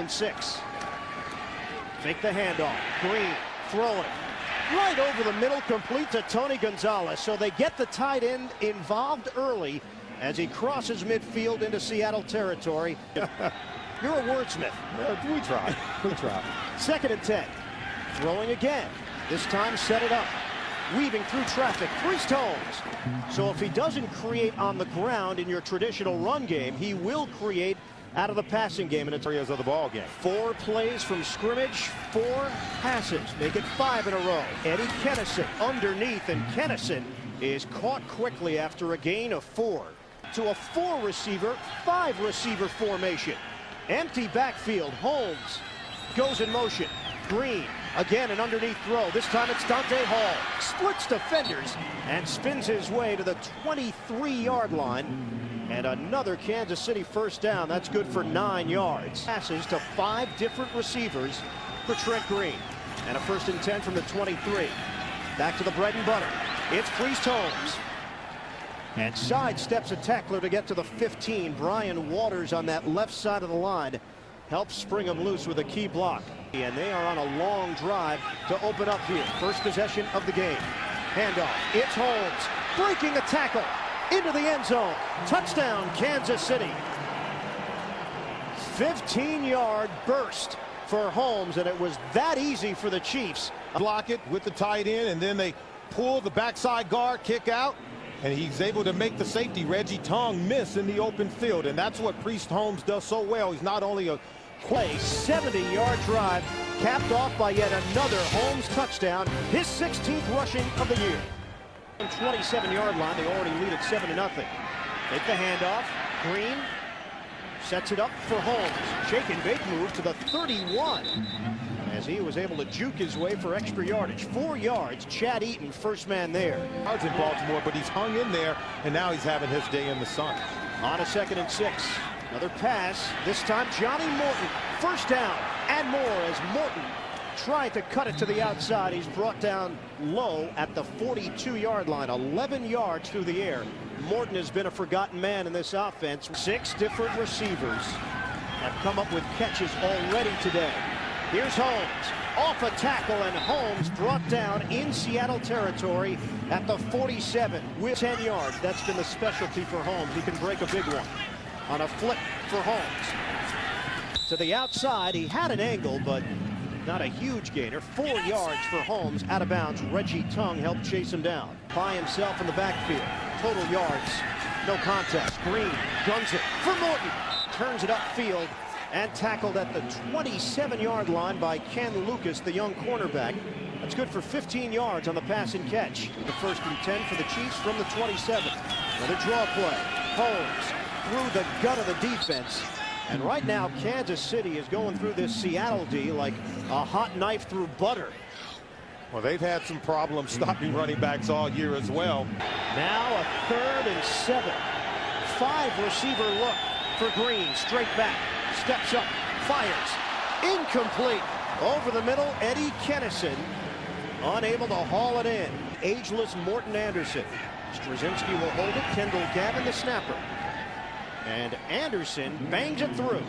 and 6. Fake the handoff. Green throwing right over the middle, complete to Tony Gonzalez. So they get the tight end involved early as he crosses midfield into Seattle territory. You're a wordsmith. We try. We try. 2nd and 10. Throwing again. This time set it up. Weaving through traffic. Priest Holmes. So if he doesn't create on the ground in your traditional run game, he will create out of the passing game in areas of the ball game. 4 plays from scrimmage, 4 passes. Make it 5 in a row. Eddie Kennison underneath, and Kennison is caught quickly after a gain of 4. To a 4 receiver, 5 receiver formation. Empty backfield. Holmes goes in motion. Green again, an underneath throw. This time it's Dante Hall. Splits defenders and spins his way to the 23-yard line. And another Kansas City first down. That's good for 9 yards. Passes to 5 different receivers for Trent Green. And a 1st and 10 from the 23. Back to the bread and butter. It's Priest Holmes. And sidesteps a tackler to get to the 15. Brian Waters on that left side of the line helps spring him loose with a key block. And they are on a long drive to open up here. First possession of the game. Handoff. It's Holmes breaking a tackle into the end zone. Touchdown, Kansas City. 15-yard burst for Holmes, and it was that easy for the Chiefs. Block it with the tight end, and then they pull the backside guard, kick out, and he's able to make the safety, Reggie Tong, miss in the open field. And that's what Priest Holmes does so well. He's not only a play, 70-yard drive, capped off by yet another Holmes touchdown, his 16th rushing of the year. 27-yard line, they already lead at 7-0. Take the handoff. Green sets it up for Holmes. Shake and bake move to the 31 as he was able to juke his way for extra yardage. 4 yards. Chad Eaton, first man there. Yards in Baltimore, but he's hung in there, and now he's having his day in the sun. On a 2nd and 6. Another pass. This time Johnny Morton. First down and more as Morton tried to cut it to the outside. He's brought down low at the 42-yard line. 11 yards through the air. Morton has been a forgotten man in this offense. 6 different receivers have come up with catches already today. Here's Holmes off a tackle, and Holmes brought down in Seattle territory at the 47 with 10 yards. That's been the specialty for Holmes. He can break a big one on a flick for Holmes. To the outside, he had an angle, but not a huge gainer. 4 yards for Holmes out of bounds. Reggie Tong helped chase him down. By himself in the backfield. Total yards, no contest. Green guns it for Morton. Turns it upfield and tackled at the 27-yard line by Ken Lucas, the young cornerback. That's good for 15 yards on the pass and catch. The 1st and 10 for the Chiefs from the 27. Another draw play. Holmes through the gut of the defense. And right now, Kansas City is going through this Seattle D like a hot knife through butter. Well, they've had some problems stopping running backs all year as well. Now a 3rd and 7. 5 receiver look for Green. Straight back. Steps up. Fires. Incomplete. Over the middle, Eddie Kennison unable to haul it in. Ageless Morton Anderson. Straczynski will hold it. Kendall Gavin, the snapper. And Anderson bangs it through.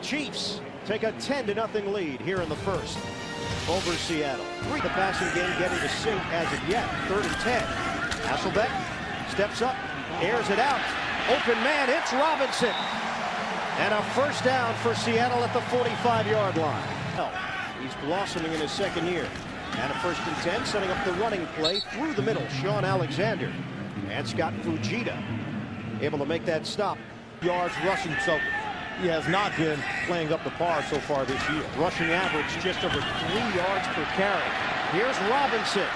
Chiefs take a 10-0 lead here in the 1st over Seattle. The passing game getting to sink as of yet. 3rd and 10. Hasselbeck steps up, airs it out. Open man, it's Robinson. And a first down for Seattle at the 45-yard line. He's blossoming in his 2nd year. And a 1st and 10, setting up the running play through the middle. Sean Alexander and Scott Fujita able to make that stop. Yards rushing, so he has not been playing up the par so far this year. Rushing average just over 3 yards per carry. Here's Robinson,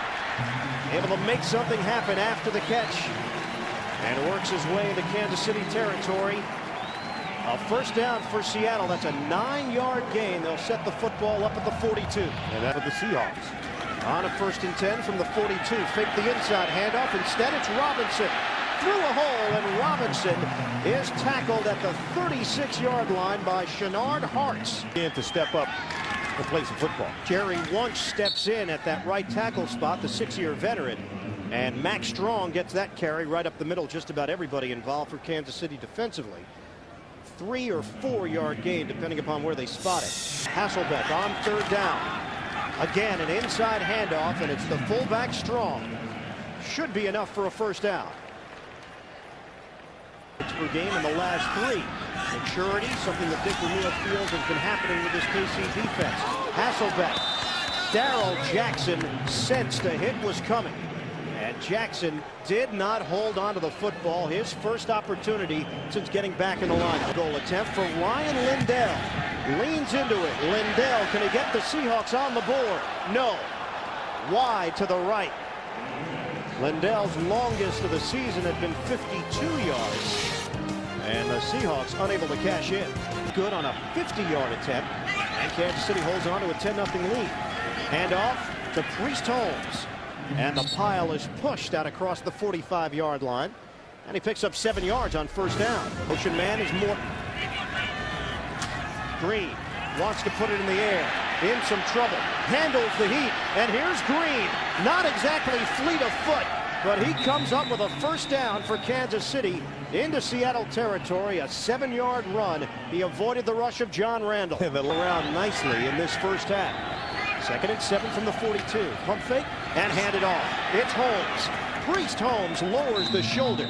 able to make something happen after the catch, and works his way into Kansas City territory. A first down for Seattle. That's a 9-yard gain. They'll set the football up at the 42. And that's for the Seahawks. On a 1st and 10 from the 42. Fake the inside handoff. Instead, it's Robinson through a hole, and Robinson is tackled at the 36-yard line by Shenard Hartz. To step up and play some football. Jerry Wunsch steps in at that right tackle spot, the 6-year veteran. And Max Strong gets that carry right up the middle. Just about everybody involved for Kansas City defensively. 3 or 4 yard gain, depending upon where they spot it. Hasselbeck on 3rd down. Again, an inside handoff, and it's the fullback Strong. Should be enough for a 1st down. Per game in the last 3. Maturity, something that Dick Vermeil feels has been happening with this KC defense. Hasselbeck. Darrell Jackson sensed a hit was coming. And Jackson did not hold on to the football. His first opportunity since getting back in the lineup. Goal attempt for Ryan Lindell. Leans into it. Lindell, can he get the Seahawks on the board? No. Wide to the right. Lindell's longest of the season had been 52 yards. And the Seahawks unable to cash in. Good on a 50-yard attempt. And Kansas City holds on to a 10-0 lead. Handoff to Priest Holmes. And the pile is pushed out across the 45-yard line. And he picks up 7 yards on 1st down. Motion man is more. Green wants to put it in the air. In some trouble. Handles the heat. And here's Green. Not exactly fleet of foot, but he comes up with a 1st down for Kansas City into Seattle territory. A 7-yard run. He avoided the rush of John Randall. Around nicely in this 1st half. 2nd and 7 from the 42. Pump fake and hand it off. It's Holmes. Priest Holmes lowers the shoulder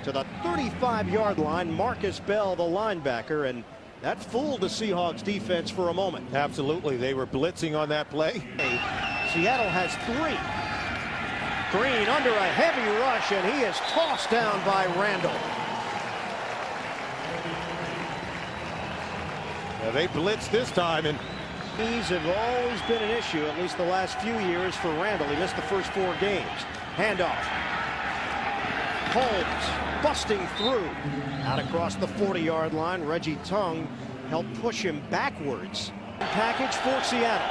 to the 35-yard line. Marcus Bell, the linebacker, and that fooled the Seahawks defense for a moment. Absolutely. They were blitzing on that play. Seattle has 3. Green under a heavy rush, and he is tossed down by Randall. Yeah, they blitzed this time, and knees have always been an issue, at least the last few years for Randall. He missed the first 4 games. Handoff. Holmes busting through. Out across the 40-yard line. Reggie Tongue helped push him backwards. Package for Seattle.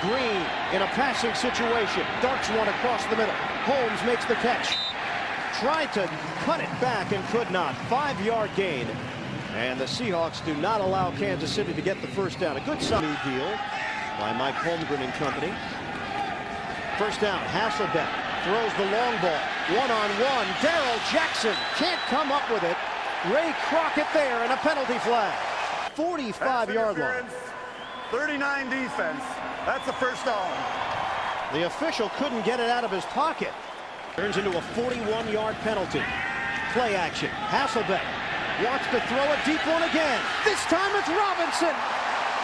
Green in a passing situation. Darts one across the middle. Holmes makes the catch. Tried to cut it back and could not. 5-yard gain. And the Seahawks do not allow Kansas City to get the 1st down. A good new deal by Mike Holmgren and company. 1st down. Hasselbeck throws the long ball. 1-on-1. Darrell Jackson can't come up with it. Ray Crockett there and a penalty flag. 45-yard line. 39 defense. That's the 1st down. The official couldn't get it out of his pocket. Turns into a 41-yard penalty. Play action. Hasselbeck wants to throw a deep one again. This time it's Robinson.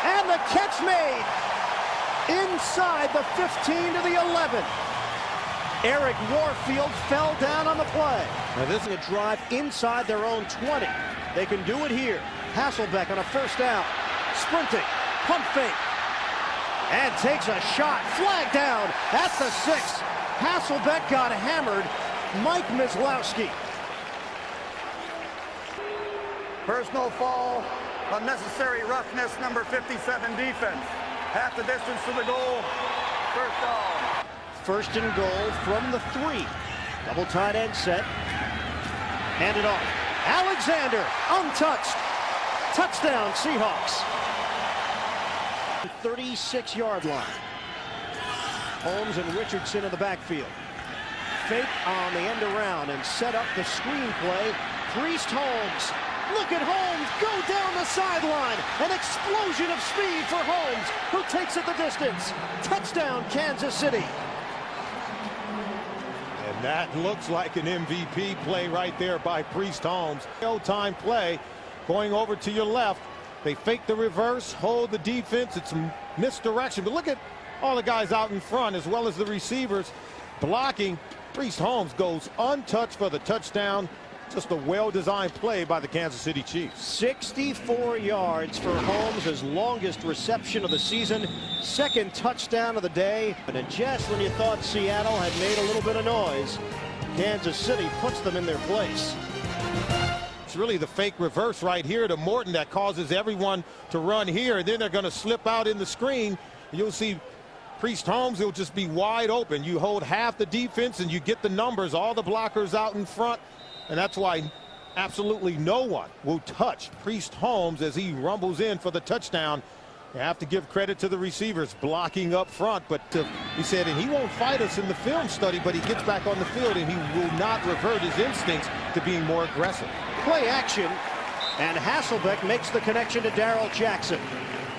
And the catch made inside the 15 to the 11. Eric Warfield fell down on the play. Now this is a drive inside their own 20. They can do it here. Hasselbeck on a 1st down. Sprinting. Pump fake. And takes a shot. Flag down at the 6. Hasselbeck got hammered. Mike Mislowski. Personal foul, unnecessary roughness, number 57 defense. Half the distance to the goal. 1st down. 1st and goal from the 3. Double tight end set. Hand it off. Alexander untouched. Touchdown Seahawks. 36-yard line. Holmes and Richardson in the backfield. Fake on the end around and set up the screenplay. Priest Holmes. Look at Holmes go down the sideline. An explosion of speed for Holmes, who takes it the distance. Touchdown Kansas City. And that looks like an MVP play right there by Priest Holmes. No-time play going over to your left. They fake the reverse, hold the defense. It's misdirection. But look at all the guys out in front as well as the receivers blocking. Priest Holmes goes untouched for the touchdown. Just a well-designed play by the Kansas City Chiefs. 64 yards for Holmes, his longest reception of the season. 2nd touchdown of the day. And just when you thought Seattle had made a little bit of noise, Kansas City puts them in their place. It's really the fake reverse right here to Morton that causes everyone to run here. And then they're going to slip out in the screen. You'll see Priest Holmes, he'll just be wide open. You hold half the defense and you get the numbers, all the blockers out in front. And that's why absolutely no one will touch Priest Holmes as he rumbles in for the touchdown. You have to give credit to the receivers blocking up front. But he said, and he won't fight us in the film study, but he gets back on the field and he will not revert his instincts to being more aggressive. Play action. And Hasselbeck makes the connection to Darrell Jackson.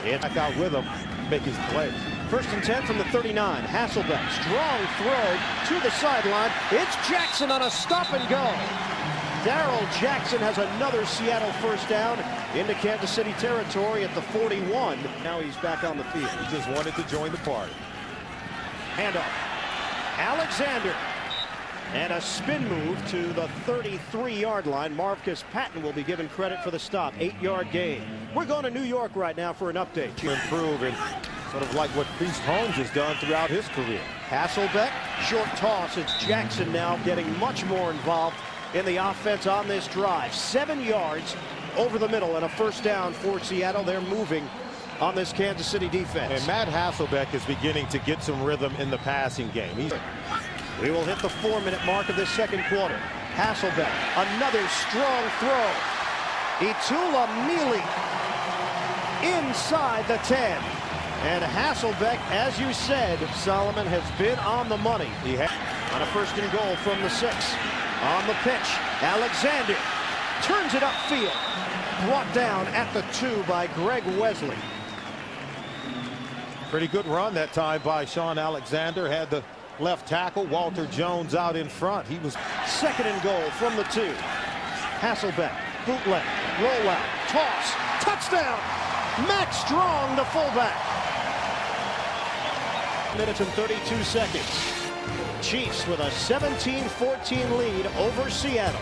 Back out with him, make his play. 1st and 10 from the 39. Hasselbeck, strong throw to the sideline. It's Jackson on a stop and go. Darrell Jackson has another Seattle first down into Kansas City territory at the 41. Now he's back on the field. He just wanted to join the party. Handoff. Alexander. And a spin move to the 33-yard line. Marcus Patton will be given credit for the stop. 8-yard gain. We're going to New York right now for an update. To improve and sort of like what Priest Holmes has done throughout his career. Hasselbeck, short toss. It's Jackson now getting much more involved in the offense on this drive. 7 yards over the middle and a first down for Seattle. They're moving on this Kansas City defense. And Matt Hasselbeck is beginning to get some rhythm in the passing game. We will hit the 4-minute mark of this second quarter. Hasselbeck, another strong throw. Itula Mealy inside the 10. And Hasselbeck, as you said, Solomon, has been on the money. He had on a 1st and goal from the 6. On the pitch, Alexander turns it upfield. Brought down at the 2 by Greg Wesley. Pretty good run that time by Sean Alexander. Had the left tackle, Walter Jones, out in front. He was 2nd and goal from the 2. Hasselbeck, bootleg, rollout, toss, touchdown. Max Strong, the fullback. Minutes and 32 seconds. Chiefs with a 17-14 lead over Seattle.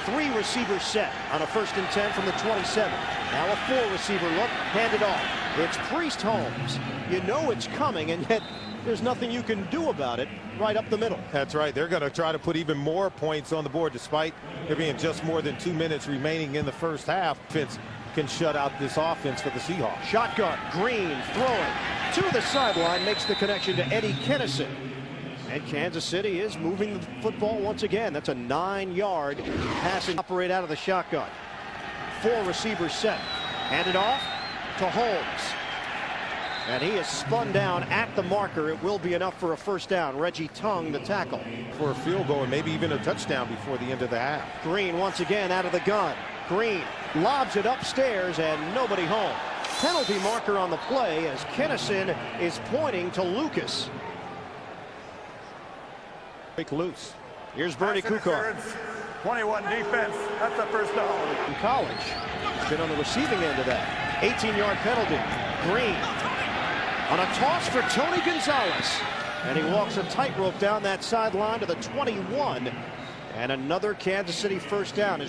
3 receivers set on a 1st and 10 from the 27. Now a 4 receiver look, handed off. It's Priest Holmes. You know it's coming, and yet there's nothing you can do about it right up the middle. That's right. They're going to try to put even more points on the board despite there being just more than 2 minutes remaining in the first half. Fitz can shut out this offense for the Seahawks. Shotgun, Green throwing to the sideline, makes the connection to Eddie Kennison. And Kansas City is moving the football once again. That's a 9-yard passing operate out of the shotgun. 4 receivers set. Handed off to Holmes. And he is spun down at the marker. It will be enough for a first down. Reggie Tongue, the tackle. For a field goal and maybe even a touchdown before the end of the half. Green once again out of the gun. Green lobs it upstairs and nobody home. Penalty marker on the play as Kennison is pointing to Lucas. Break loose. Here's Bernie Kukar. 21 defense. That's the first down. In college, he's been on the receiving end of that. 18-yard penalty. Green on a toss for Tony Gonzalez. And he walks a tightrope down that sideline to the 21. And another Kansas City first down.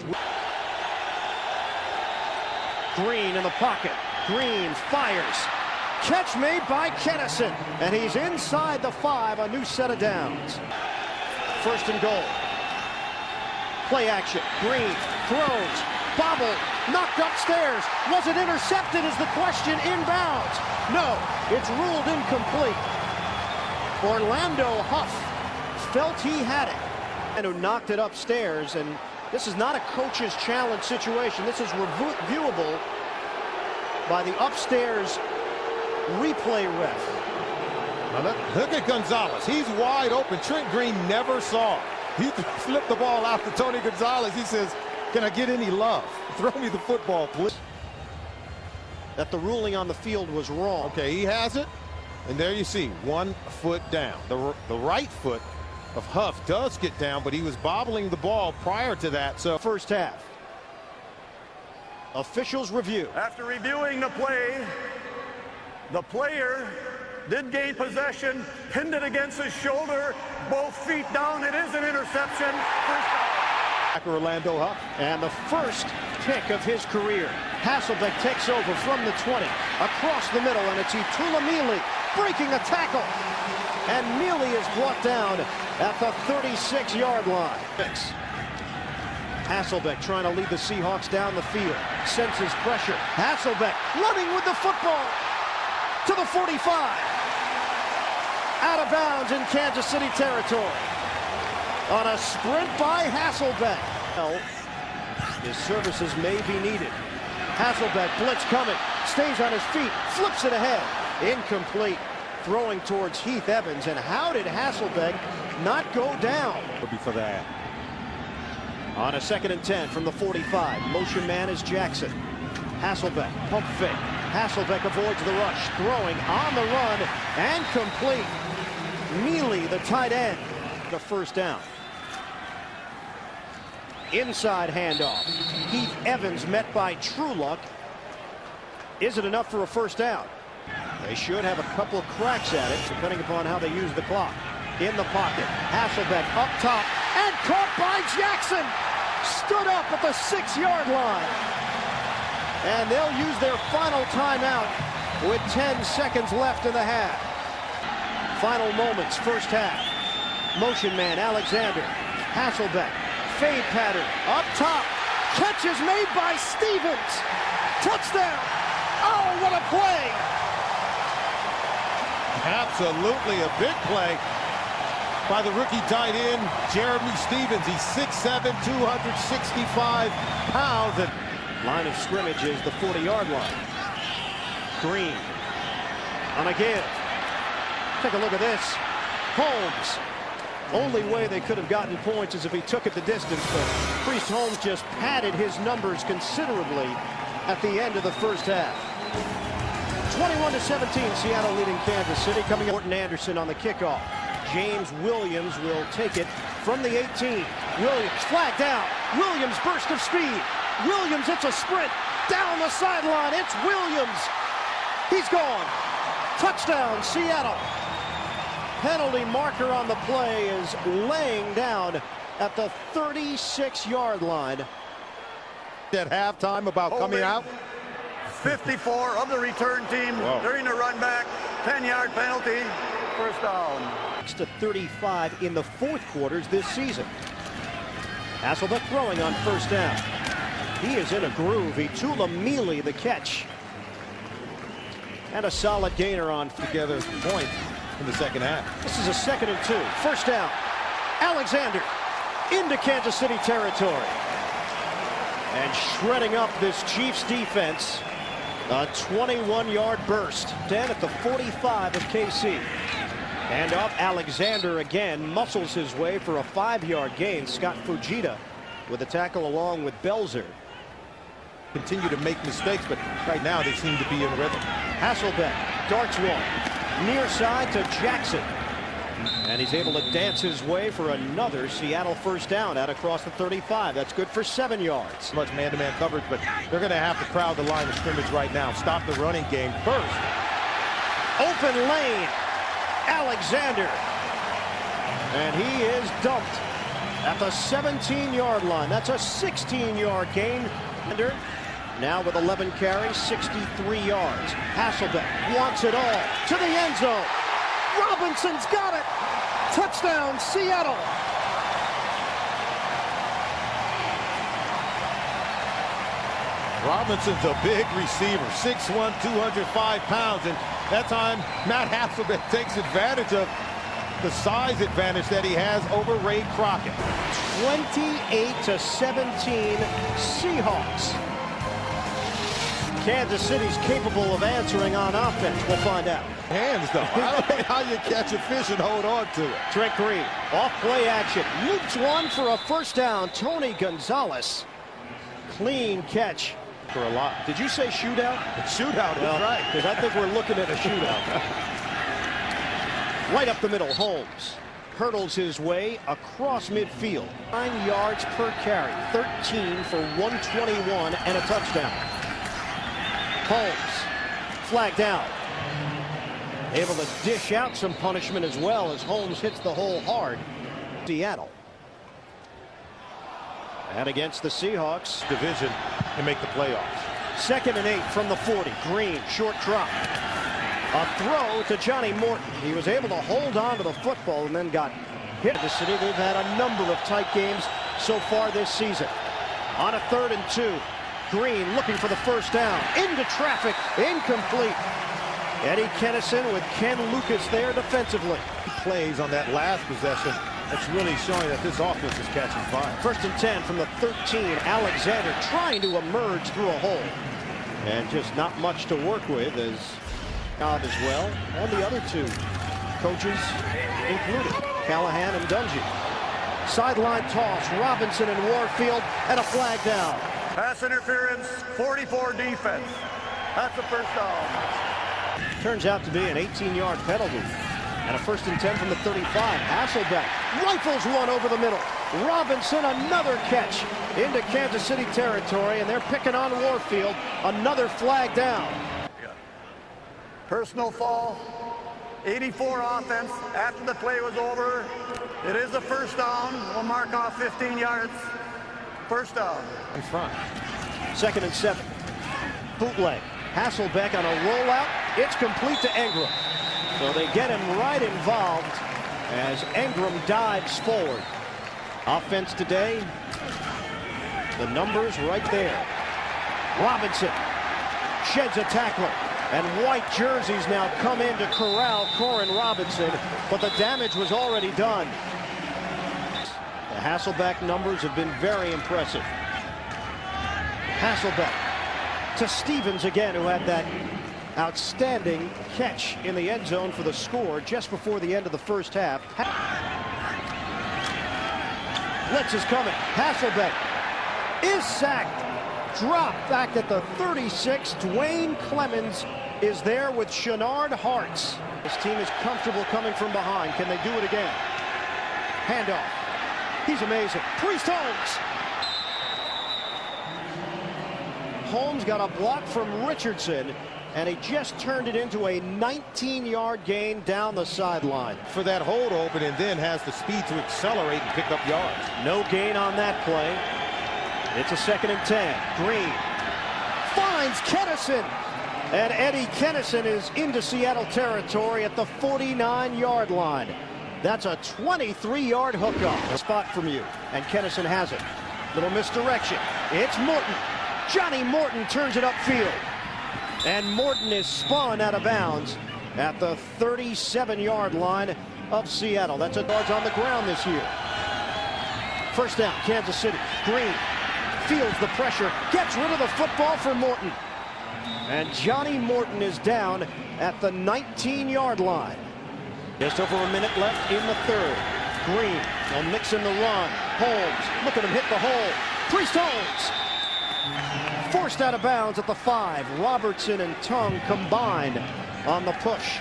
Green in the pocket. Green fires. Catch made by Kennison. And he's inside the 5, a new set of downs. 1st and goal. Play action. Green throws. Bobble. Knocked upstairs. Was it intercepted is the question. Inbounds. No. It's ruled incomplete. Orlando Huff felt he had it. And who knocked it upstairs. And this is not a coach's challenge situation. This is reviewable by the upstairs replay ref. Now look at Gonzalez. He's wide open. Trent Green never saw. He flipped the ball out to Tony Gonzalez. He says, "Can I get any love? Throw me the football, please." That the ruling on the field was wrong. Okay, he has it. And there you see, 1 foot down. The right foot of Huff does get down, but he was bobbling the ball prior to that. So first half. Officials review. After reviewing the play, the player did gain possession, pinned it against his shoulder, both feet down. It is an interception. First down. Orlando Huff. And the first pick of his career. Hasselbeck takes over from the 20, across the middle, and it's Itula Mealy breaking a tackle. And Mealy is brought down at the 36-yard line. Hasselbeck trying to lead the Seahawks down the field. Senses pressure. Hasselbeck running with the football to the 45. Out of bounds in Kansas City territory. On a sprint by Hasselbeck. His services may be needed. Hasselbeck, blitz coming. Stays on his feet. Flips it ahead. Incomplete. Throwing towards Heath Evans. And how did Hasselbeck not go down? Would be for that. On a 2nd and 10 from the 45. Motion man is Jackson. Hasselbeck, pump fake. Hasselbeck avoids the rush. Throwing on the run and complete. Mealy, the tight end, the first down. Inside handoff. Heath Evans met by Trueluck. Is it enough for a first down? They should have a couple of cracks at it, depending upon how they use the clock. In the pocket, Hasselbeck up top and caught by Jackson. Stood up at the 6-yard line. And they'll use their final timeout with 10 seconds left in the half. Final moments, first half. Motion man Alexander. Hasselbeck, fade pattern, up top. Catch is made by Stevens. Touchdown. Oh, what a play. Absolutely a big play by the rookie tight end, Jeremy Stevens. He's 6'7", 265 pounds. And line of scrimmage is the 40-yard line. Green on a give. Take a look at this. Holmes. Only way they could have gotten points is if he took it the distance, but Priest Holmes just padded his numbers considerably at the end of the first half. 21-17, Seattle leading Kansas City. Coming up, Morton Anderson on the kickoff. James Williams will take it from the 18. Williams flag down. Williams burst of speed. Williams, it's a sprint down the sideline. It's Williams. He's gone. Touchdown, Seattle. Penalty marker on the play is laying down at the 36-yard line. at halftime about coming out. 54 of the return team during the run back. 10-yard penalty. First down. To 35 in the fourth quarters this season. Hasselbeck throwing on first down. He is in a groove. Tula Mealy the catch. And a solid gainer on together point in the second half. This is a 2nd and 2. First down. Alexander into Kansas City territory. And shredding up this Chiefs defense. A 21-yard burst. 10 at the 45 of KC. And up Alexander again, muscles his way for a 5-yard gain. Scott Fujita with a tackle along with Belzer. Continue to make mistakes, but right now they seem to be in rhythm. Hasselbeck darts one near side to Jackson, and he's able to dance his way for another Seattle first down out across the 35. That's good for 7 yards. Much man-to-man coverage, but they're going to have to crowd the line of scrimmage right now. Stop the running game first. Open lane. Alexander, and he is dumped at the 17-yard line. That's a 16-yard gain. Now with 11 carries, 63 yards. Hasselbeck wants it all to the end zone. Robinson's got it. Touchdown, Seattle. Robinson's a big receiver, 6'1", 205 pounds, and that time Matt Hasselbeck takes advantage of the size advantage that he has over Ray Crockett. 28-17 Seahawks. Kansas City's capable of answering on offense. We'll find out. Hands though. I don't know how you catch a fish and hold on to it. Trent Green off play action. Loops one for a first down. Tony Gonzalez. Clean catch. For a lot. Did you say shootout? Shootout, well, right. Because I think we're looking at a shootout. Right up the middle, Holmes hurdles his way across midfield. 9 yards per carry, 13 for 121 and a touchdown. Holmes, flag down. Able to dish out some punishment as well as Holmes hits the hole hard. Seattle. And against the Seahawks. Division and make the playoffs. 2nd and 8 from the 40. Green, short drop. A throw to Johnny Morton. He was able to hold on to the football and then got hit. The City, they've had a number of tight games so far this season. On a 3rd and 2. Green looking for the first down. Into traffic. Incomplete. Eddie Kennison with Ken Lucas there defensively. Plays on that last possession. That's really showing that this offense is catching fire. 1st and 10 from the 13. Alexander trying to emerge through a hole. And just not much to work with as well. And the other two coaches included, Callahan and Dungy. Sideline toss, Robinson and Warfield, and a flag down. Pass interference, 44 defense. That's a first down. Turns out to be an 18-yard penalty. And a 1st and 10 from the 35. Hasselbeck rifles one over the middle. Robinson, another catch into Kansas City territory, and they're picking on Warfield. Another flag down. Personal foul, 84 offense. After the play was over, it is a first down. We'll mark off 15 yards. First down. In front. 2nd and 7. Bootleg. Hasselbeck on a rollout. It's complete to Engram. So they get him right involved as Engram dives forward. Offense today, the numbers right there. Robinson sheds a tackler, and white jerseys now come in to corral Corin Robinson, but the damage was already done. The Hasselbeck numbers have been very impressive. Hasselbeck to Stevens again, who had that outstanding catch in the end zone for the score just before the end of the first half. Blitz is coming. Hasselbeck is sacked. Dropped back at the 36. Dwayne Clemens is there with Shenard Hartz. This team is comfortable coming from behind. Can they do it again? Handoff. He's amazing. Priest Holmes. Holmes got a block from Richardson, and he just turned it into a 19-yard gain down the sideline. For that hold open, and then has the speed to accelerate and pick up yards. No gain on that play. It's a 2nd and 10. Green finds Kennison, and Eddie Kennison is into Seattle territory at the 49-yard line. That's a 23-yard hookup. A spot from you, and Kennison has it. Little misdirection. It's Morton. Johnny Morton turns it upfield. And Morton is spun out of bounds at the 37-yard line of Seattle. That's a yards on the ground this year. First down, Kansas City. Green feels the pressure, gets rid of the football for Morton. And Johnny Morton is down at the 19-yard line. Just over a minute left in the third. Green will mix in the run. Holmes, look at him hit the hole. Priest Holmes. Forced out of bounds at the 5. Robertson and Tongue combined on the push.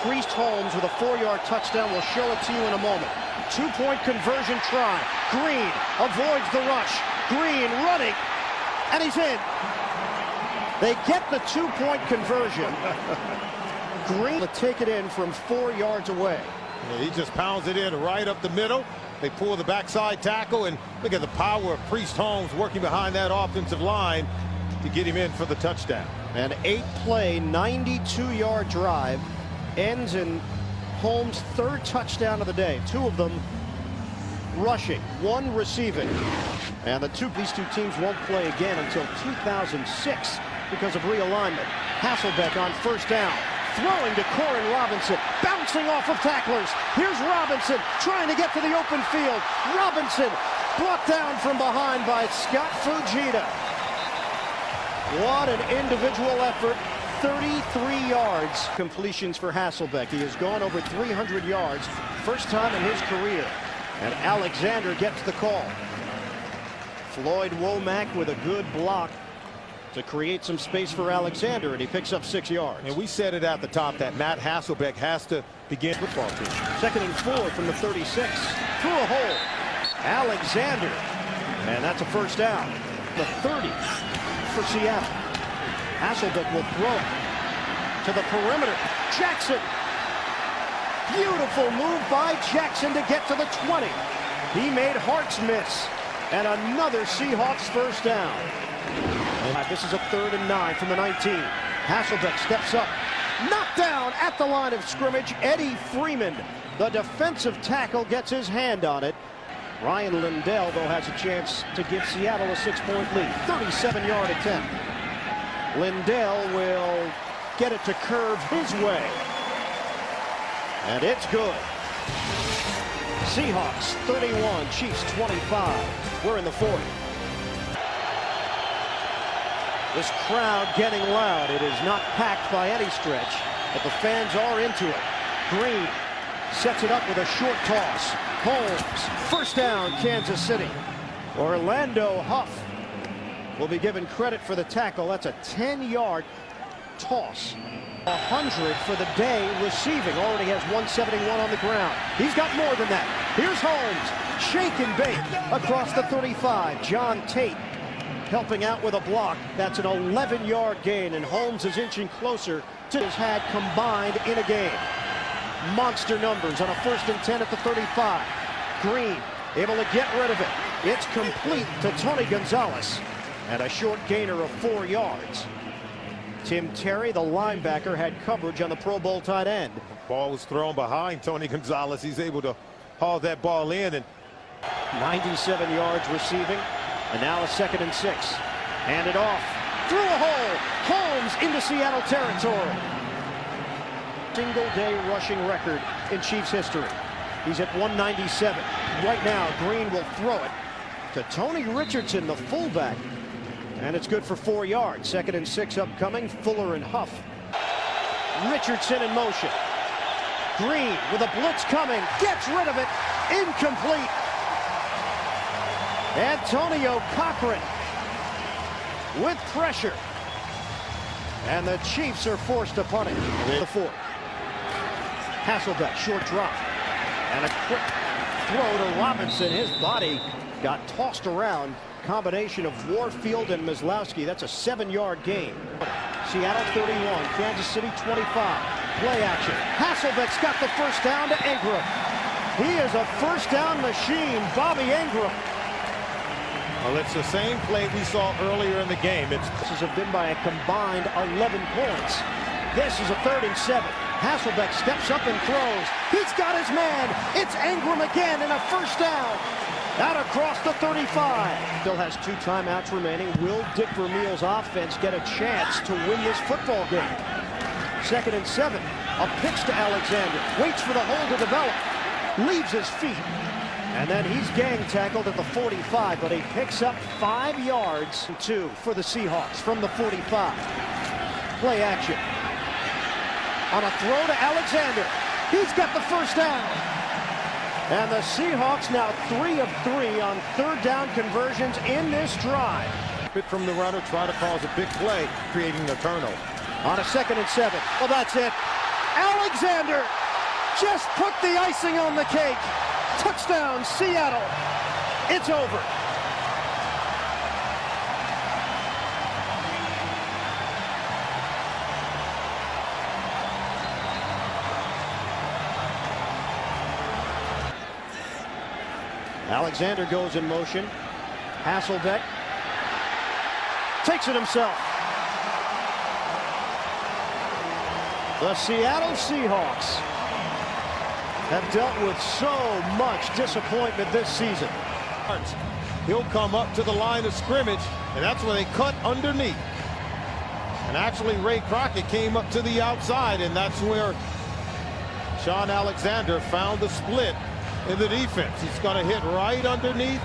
Priest Holmes with a 4-yard touchdown. We'll show it to you in a moment. 2-point conversion try. Green avoids the rush. Green running, and he's in. They get the 2-point conversion. Green to take it in from 4 yards away. Yeah, he just pounds it in right up the middle. They pull the backside tackle, and look at the power of Priest Holmes working behind that offensive line to get him in for the touchdown. An 8-play, 92-yard drive ends in Holmes' 3rd touchdown of the day. 2 of them rushing, 1 receiving. And these two teams won't play again until 2006 because of realignment. Hasselbeck on first down. Throwing to Corin Robinson, bouncing off of tacklers. Here's Robinson trying to get to the open field. Robinson brought down from behind by Scott Fujita. What an individual effort. 33 yards. Completions for Hasselbeck. He has gone over 300 yards. First time in his career. And Alexander gets the call. Floyd Womack with a good block to create some space for Alexander, and he picks up 6 yards. And we said it at the top that Matt Hasselbeck has to begin football team. 2nd and 4 from the 36. Through a hole. Alexander. And that's a first down. The 30 for Seattle. Hasselbeck will throw to the perimeter. Jackson. Beautiful move by Jackson to get to the 20. He made Hartz miss. And another Seahawks first down. This is a 3rd and 9 from the 19. Hasselbeck steps up. Knocked down at the line of scrimmage. Eddie Freeman, the defensive tackle, gets his hand on it. Ryan Lindell, though, has a chance to give Seattle a 6-point lead. 37-yard attempt. Lindell will get it to curve his way. And it's good. Seahawks 31, Chiefs 25. We're in the 4th. This crowd getting loud. It is not packed by any stretch, but the fans are into it. Green sets it up with a short toss. Holmes, first down, Kansas City. Orlando Huff will be given credit for the tackle. That's a 10-yard toss. 100 for the day receiving. Already has 171 on the ground. He's got more than that. Here's Holmes. Shake and bake across the 35. John Tate helping out with a block. That's an 11-yard gain, and Holmes is inching closer to his had combined in a game. Monster numbers on a 1st and 10 at the 35. Green able to get rid of it. It's complete to Tony Gonzalez, and a short gainer of 4 yards. Tim Terry, the linebacker, had coverage on the Pro Bowl tight end. Ball was thrown behind Tony Gonzalez. He's able to haul that ball in, and 97 yards receiving, and now a 2nd and 6. Hand it off through a hole. Holmes into Seattle territory. Single-day rushing record in Chiefs history. He's at 197. Right now, Green will throw it to Tony Richardson, the fullback, and it's good for 4 yards. 2nd and 6 upcoming. Fuller and Huff. Richardson in motion. Green with a blitz coming, gets rid of it. Incomplete. Antonio Cochran with pressure, and the Chiefs are forced to punt it. The 4. Hasselbeck, short drop, and a quick throw to Robinson. His body got tossed around. Combination of Warfield and Myslowski. That's a 7-yard gain. Seattle 31, Kansas City 25. Play action. Hasselbeck's got the first down to Ingram. He is a first down machine, Bobby Ingram. well, it's the same play we saw earlier in the game. This have been by a combined 11 points. This is a 3rd and 7. Hasselbeck steps up and throws. He's got his man. It's Ingram again, and a first down. Out across the 35. Still has 2 timeouts remaining. Will Dick Vermeil's offense get a chance to win this football game? 2nd and 7. A pitch to Alexander. Waits for the hole to develop. Leaves his feet. And then he's gang tackled at the 45, but he picks up 5 yards. 2 for the Seahawks from the 45. Play action. On a throw to Alexander. He's got the first down. And the Seahawks now 3 of 3 on 3rd down conversions in this drive. bit from the runner, try to cause a big play, creating a turnover. On a 2nd and 7. Well, that's it. Alexander just put the icing on the cake. Touchdown, Seattle. It's over. Alexander goes in motion. Hasselbeck takes it himself. The Seattle Seahawks have dealt with so much disappointment this season. He'll come up to the line of scrimmage, and that's where they cut underneath. And actually, Ray Crockett came up to the outside, and that's where Sean Alexander found the split in the defense. He's going to hit right underneath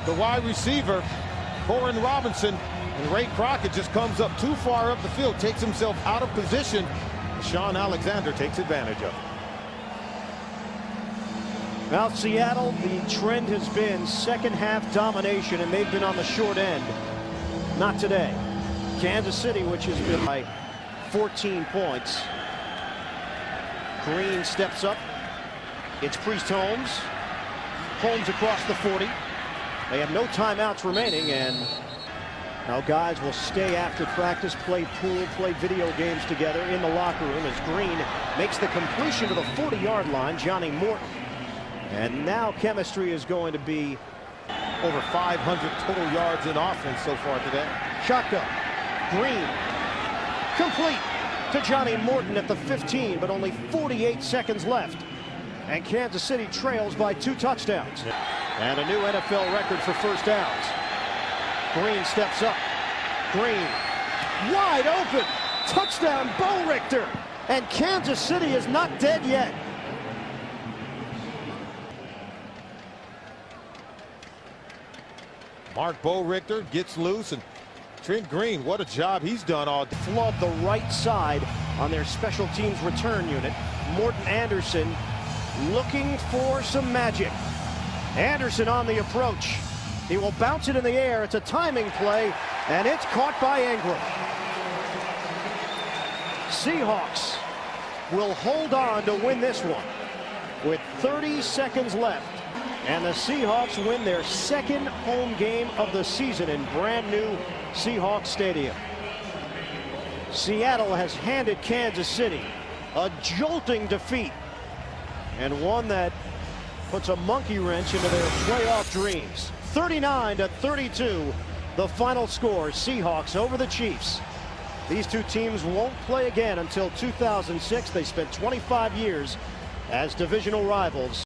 the wide receiver, Corin Robinson, and Ray Crockett just comes up too far up the field, takes himself out of position. Sean Alexander takes advantage of it. Well, Seattle, the trend has been second half domination, and they've been on the short end. Not today. Kansas City, which has been by 14 points. Green steps up. It's Priest Holmes. Holmes across the 40. They have no timeouts remaining, and now guys will stay after practice, play pool, play video games together in the locker room as Green makes the completion to the 40-yard line. Johnny Morton. And now chemistry is going to be over 500 total yards in offense so far today. shotgun. Green complete to Johnny Morton at the 15, but only 48 seconds left. And Kansas City trails by 2 touchdowns. And a new NFL record for first downs. Green steps up. Green wide open. Touchdown, Bo Richter. And Kansas City is not dead yet. Mark Bo Richter gets loose, and Trent Green, what a job he's done all day. Flood the right side on their special teams return unit. Morton Anderson looking for some magic. Anderson on the approach. He will bounce it in the air. It's a timing play, and it's caught by Ingram. Seahawks will hold on to win this one with 30 seconds left. And the Seahawks win their second home game of the season in brand new Seahawks Stadium. Seattle has handed Kansas City a jolting defeat, and one that puts a monkey wrench into their playoff dreams. 39-32, the final score. Seahawks over the Chiefs. These two teams won't play again until 2006. They spent 25 years as divisional rivals.